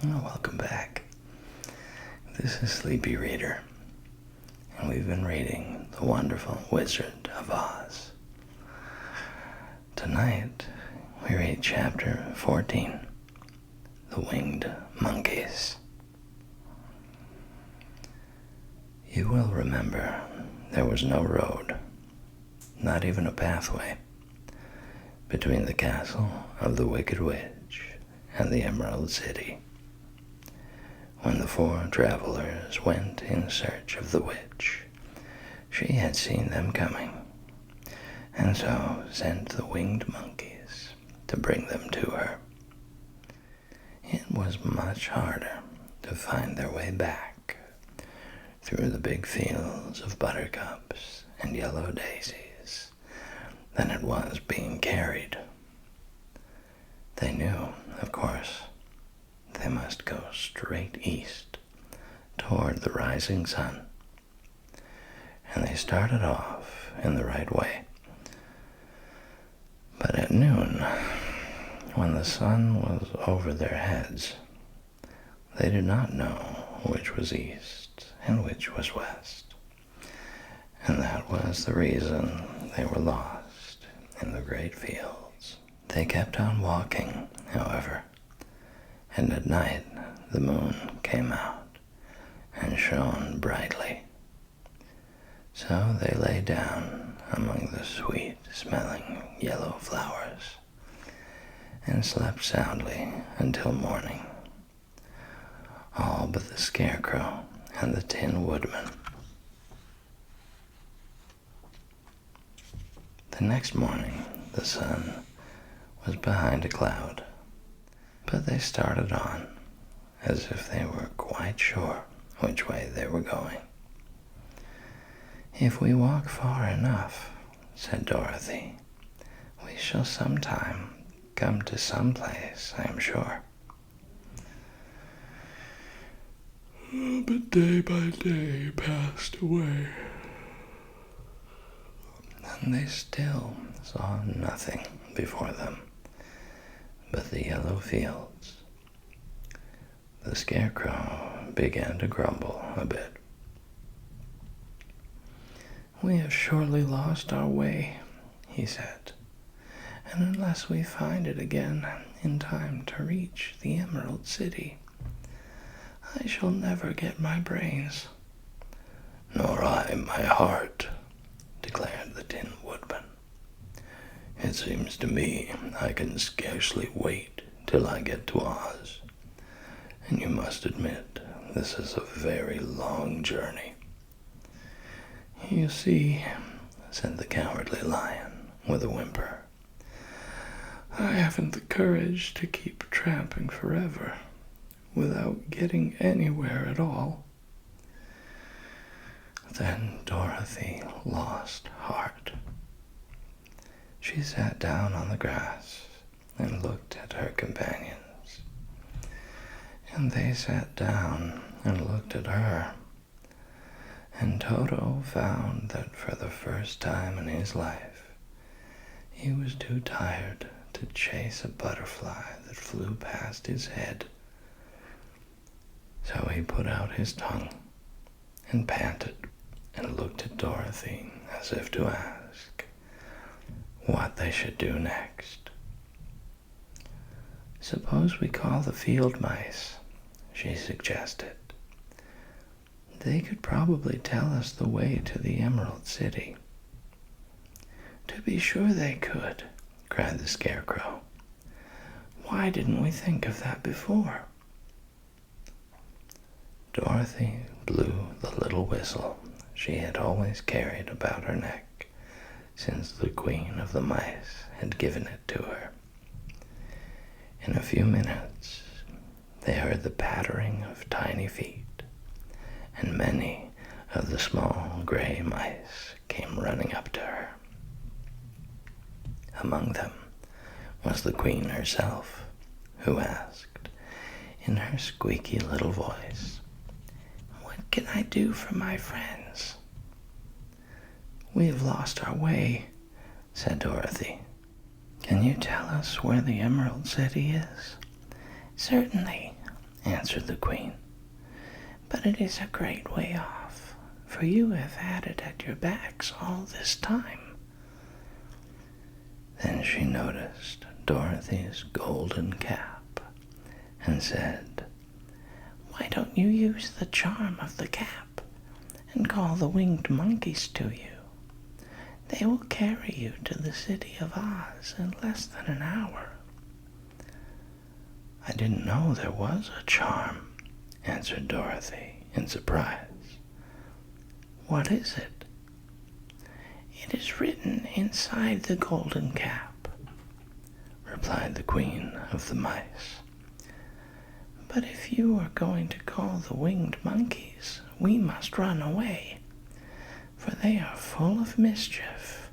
Welcome back. This is Sleepy Reader, and we've been reading The Wonderful Wizard of Oz. Tonight, we read chapter 14, The Winged Monkeys. You will remember there was no road, not even a pathway, between the castle of the Wicked Witch and the Emerald City. When the four travelers went in search of the witch, she had seen them coming, and so sent the winged monkeys to bring them to her. It was much harder to find their way back through the big fields of buttercups and yellow daisies than it was being carried. They knew, of course, they must go straight east toward the rising sun, and they started off in the right way. But at noon, when the sun was over their heads, they did not know which was east and which was west, and that was the reason they were lost in the great fields. They kept on walking, however, and at night the moon came out and shone brightly. So they lay down among the sweet-smelling yellow flowers and slept soundly until morning, all but the Scarecrow and the Tin Woodman. The next morning the sun was behind a cloud, but they started on as if they were quite sure which way they were going. "If we walk far enough," said Dorothy, "we shall sometime come to some place, I am sure." But day by day passed away, and they still saw nothing before them but the yellow fields. The Scarecrow began to grumble a bit. "We have surely lost our way," he said, "and unless we find it again in time to reach the Emerald City, I shall never get my brains." "Nor I my heart," declared the Tin Woodman. "It seems to me I can scarcely wait till I get to Oz, and you must admit this is a very long journey." "You see," said the Cowardly Lion with a whimper, "I haven't the courage to keep tramping forever without getting anywhere at all." Then Dorothy lost heart. She sat down on the grass and looked at her companions, and they sat down and looked at her, and Toto found that for the first time in his life he was too tired to chase a butterfly that flew past his head. So he put out his tongue and panted and looked at Dorothy as if to ask what they should do next. "Suppose we call the field mice," she suggested. "They could probably tell us the way to the Emerald City." "To be sure they could," cried the Scarecrow. "Why didn't we think of that before?" Dorothy blew the little whistle she had always carried about her neck since the Queen of the Mice had given it to her. In a few minutes they heard the pattering of tiny feet, and many of the small gray mice came running up to her. Among them was the Queen herself, who asked, in her squeaky little voice, "What can I do for my friends?" "We have lost our way," said Dorothy. "Can you tell us where the Emerald City is?" "Certainly," answered the queen. "But it is a great way off, for you have had it at your backs all this time." Then she noticed Dorothy's golden cap and said, "Why don't you use the charm of the cap and call the winged monkeys to you? They will carry you to the city of Oz in less than an hour." "I didn't know there was a charm," answered Dorothy in surprise. "What is it?" "It is written inside the golden cap," replied the Queen of the Mice. "But if you are going to call the winged monkeys, we must run away, for they are full of mischief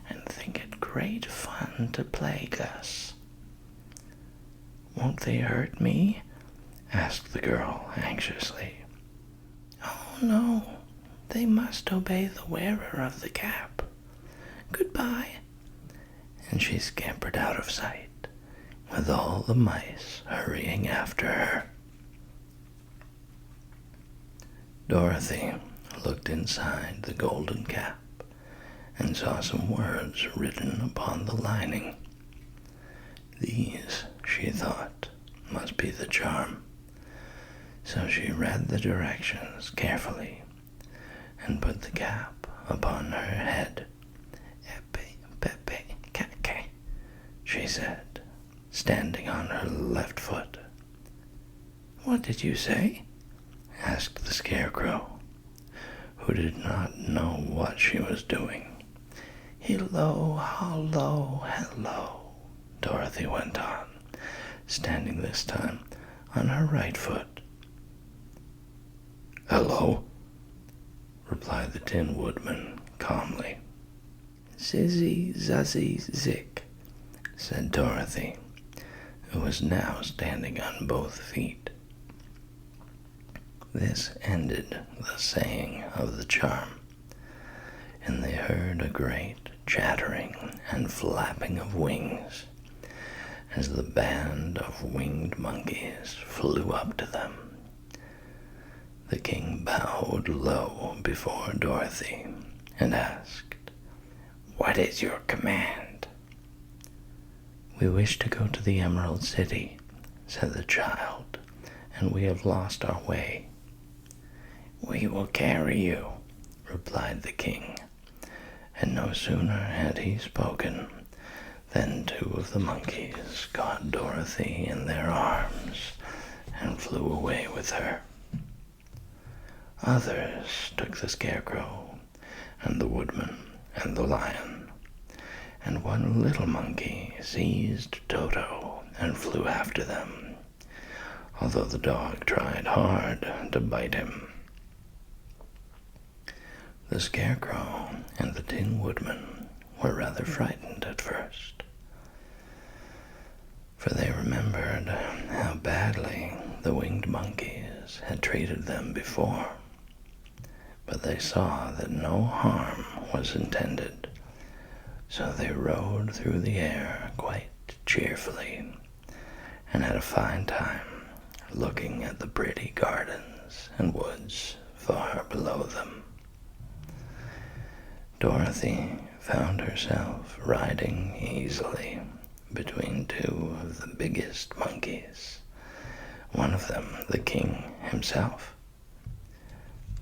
and think it great fun to plague us." "Won't they hurt me?" asked the girl anxiously. "Oh, no. They must obey the wearer of the cap. Goodbye." And she scampered out of sight, with all the mice hurrying after her. Dorothy looked inside the golden cap and saw some words written upon the lining. These, she thought, must be the charm. So she read the directions carefully and put the cap upon her head. "Epe, pepe, kake," she said, standing on her left foot. "What did you say?" asked the Scarecrow, who did not know what she was doing. "Hello, hollo, hello," Dorothy went on, standing this time on her right foot. "Hello," replied the Tin Woodman calmly. "Zizzy, zuzzy, zick," said Dorothy, who was now standing on both feet. This ended the saying of the charm, and they heard a great chattering and flapping of wings as the band of winged monkeys flew up to them. The king bowed low before Dorothy and asked, "What is your command?" "We wish to go to the Emerald City," said the child, "and we have lost our way." "We will carry you," replied the king, and no sooner had he spoken than two of the monkeys caught Dorothy in their arms and flew away with her. Others took the Scarecrow and the Woodman and the Lion, and one little monkey seized Toto and flew after them, although the dog tried hard to bite him. The Scarecrow and the Tin Woodman were rather frightened at first, for they remembered how badly the winged monkeys had treated them before. But they saw that no harm was intended, so they rode through the air quite cheerfully and had a fine time looking at the pretty gardens and woods far below them. Dorothy found herself riding easily between two of the biggest monkeys, one of them the king himself.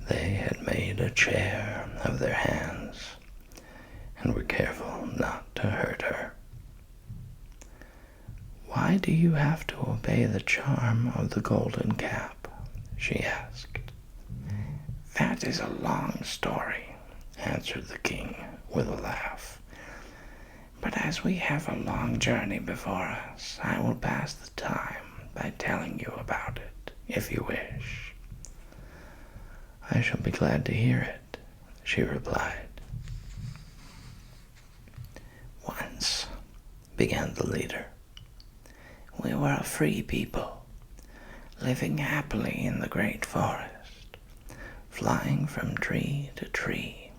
They had made a chair of their hands and were careful not to hurt her. "Why do you have to obey the charm of the golden cap?" she asked. "That is a long story," answered the king with a laugh. "But as we have a long journey before us, I will pass the time by telling you about it, if you wish." "I shall be glad to hear it," she replied. "Once," began the leader, "we were a free people, living happily in the great forest, flying from tree to tree,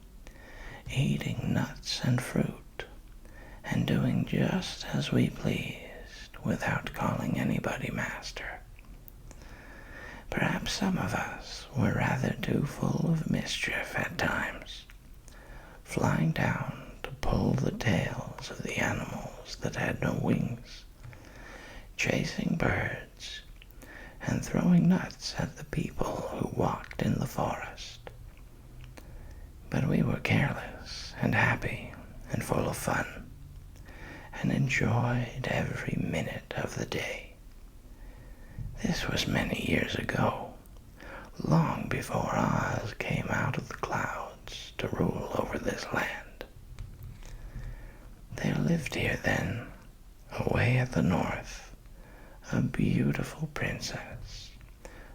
eating nuts and fruit, and doing just as we pleased without calling anybody master. Perhaps some of us were rather too full of mischief at times, flying down to pull the tails of the animals that had no wings, chasing birds, and throwing nuts at the people who walked in the forest. But we were careless and happy and full of fun, and enjoyed every minute of the day. This was many years ago, long before Oz came out of the clouds to rule over this land. There lived here then, away at the north, a beautiful princess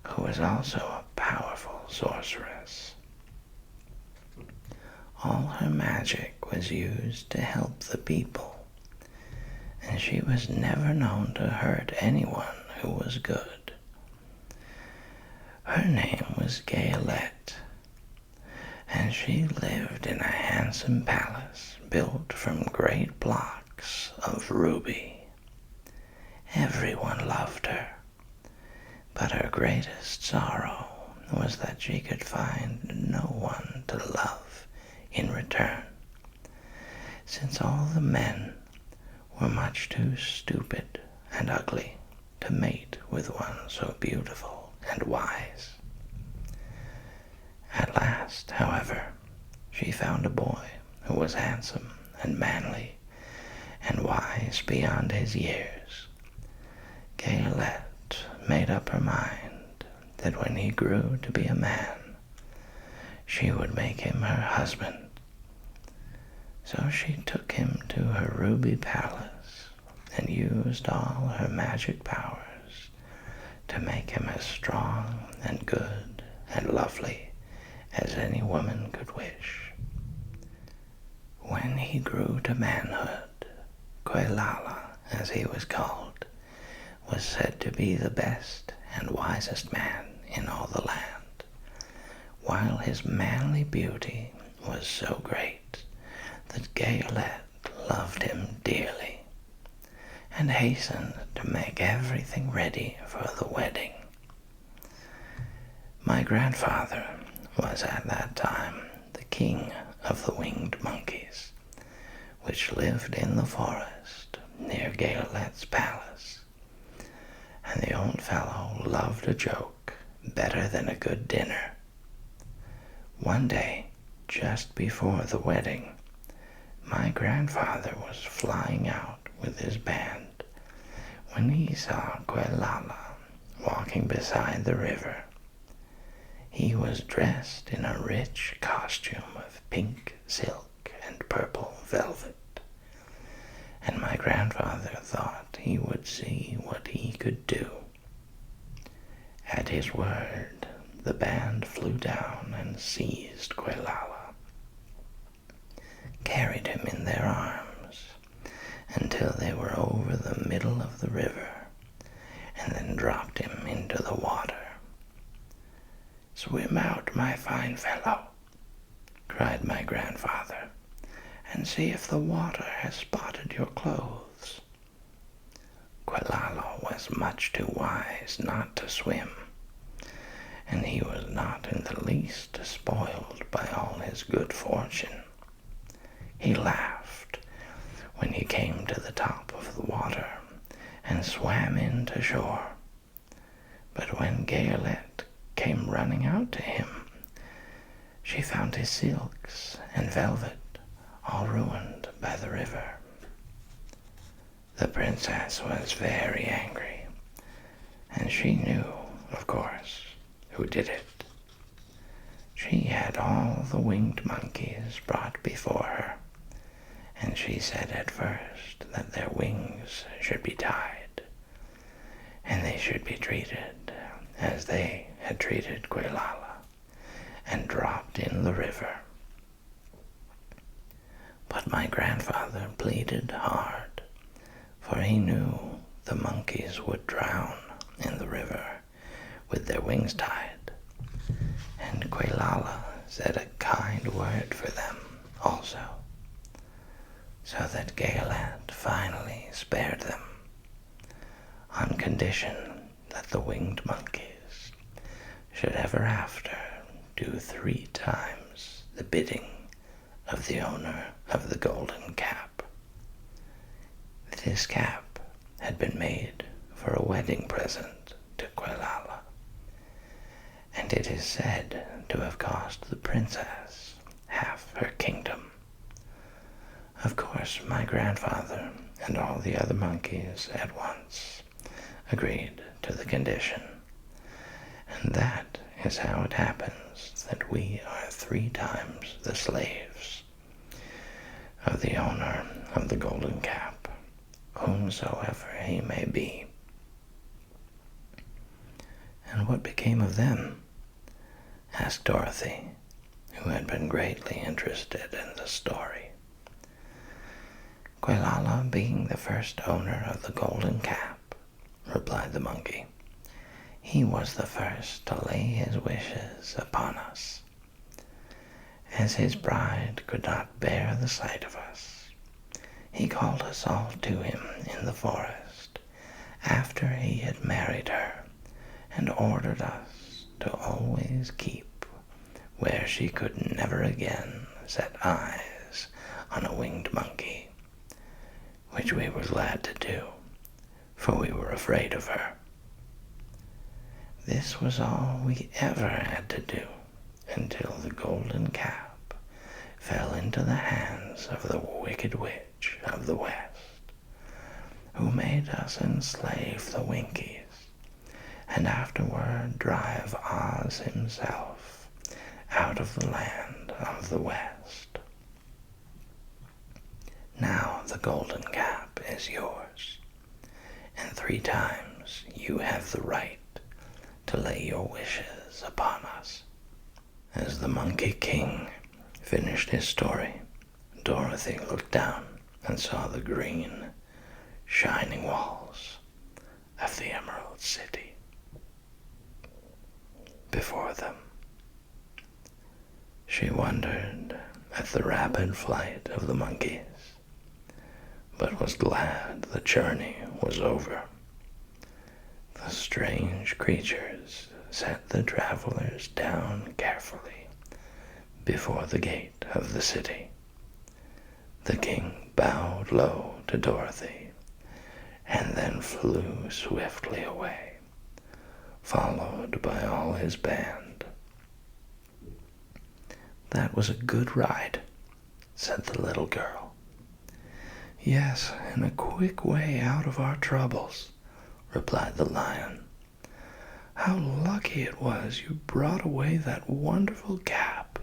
who was also a powerful sorceress. All her magic was used to help the people, and she was never known to hurt anyone who was good. Her name was Gayelette, and she lived in a handsome palace built from great blocks of ruby. Everyone loved her, but her greatest sorrow was that she could find no one to love in return, since all the men were much too stupid and ugly to mate with one so beautiful and wise. At last, however, she found a boy who was handsome and manly and wise beyond his years. Gayelette made up her mind that when he grew to be a man, she would make him her husband. So she took him to her ruby palace and used all her magic powers to make him as strong and good and lovely as any woman could wish. When he grew to manhood, Quelala, as he was called, was said to be the best and wisest man in all the land, while his manly beauty was so great that Gayelette loved him dearly, and hastened to make everything ready for the wedding. My grandfather was at that time the king of the winged monkeys, which lived in the forest near Gayelette's palace, and the old fellow loved a joke better than a good dinner. One day, just before the wedding, my grandfather was flying out with his band when he saw Quelala walking beside the river. He was dressed in a rich costume of pink silk and purple velvet, and my grandfather thought he would see what he could do. At his word, the band flew down and seized Quelala, carried him in their arms until they were over the middle of the river, and then dropped him into the water. "Swim out, my fine fellow," cried my grandfather, "and see if the water has spotted your clothes." Quelala was much too wise not to swim, and he was not in the least spoiled by all his good fortune. He laughed when he came to the top of the water and swam in to shore. But when Gayelette came running out to him, she found his silks and velvet all ruined by the river. The princess was very angry, and she knew, of course, who did it. She had all the winged monkeys brought before her, and she said at first that their wings should be tied, and they should be treated as they had treated Quelala, and dropped in the river. But my grandfather pleaded hard, for he knew the monkeys would drown in the river with their wings tied, and Quelala said a kind word for them also, so that Gayelette finally spared them, on condition that the winged monkeys should ever after do 3 times the bidding of the owner of the golden cap. This cap had been made for a wedding present to Quelala, and it is said to have cost the princess half her kingdom. Of course, my grandfather and all the other monkeys at once agreed to the condition, and that is how it happens that we are 3 times the slaves of the owner of the golden cap, whomsoever he may be. And what became of them? Asked Dorothy, who had been greatly interested in the story. Quelala being the first owner of the golden cap, replied the monkey, he was the first to lay his wishes upon us. As his bride could not bear the sight of us, he called us all to him in the forest after he had married her, and ordered us to always keep where she could never again set eyes on a winged monkey, which we were glad to do, for we were afraid of her. This was all we ever had to do until the golden cap fell into the hands of the wicked witch of the west, who made us enslave the Winkies, and afterward drive Oz himself out of the land of the west. Now the golden cap is yours, and 3 times you have the right to lay your wishes upon us. As the Monkey King finished his story, Dorothy looked down and saw the green, shining walls of the Emerald City before them. She wondered at the rapid flight of the monkeys, but was glad the journey was over. The strange creatures set the travelers down carefully before the gate of the city. The king bowed low to Dorothy and then flew swiftly away, followed by all his band. "That was a good ride," said the little girl. "Yes, and a quick way out of our troubles," replied the lion. "How lucky it was you brought away that wonderful cap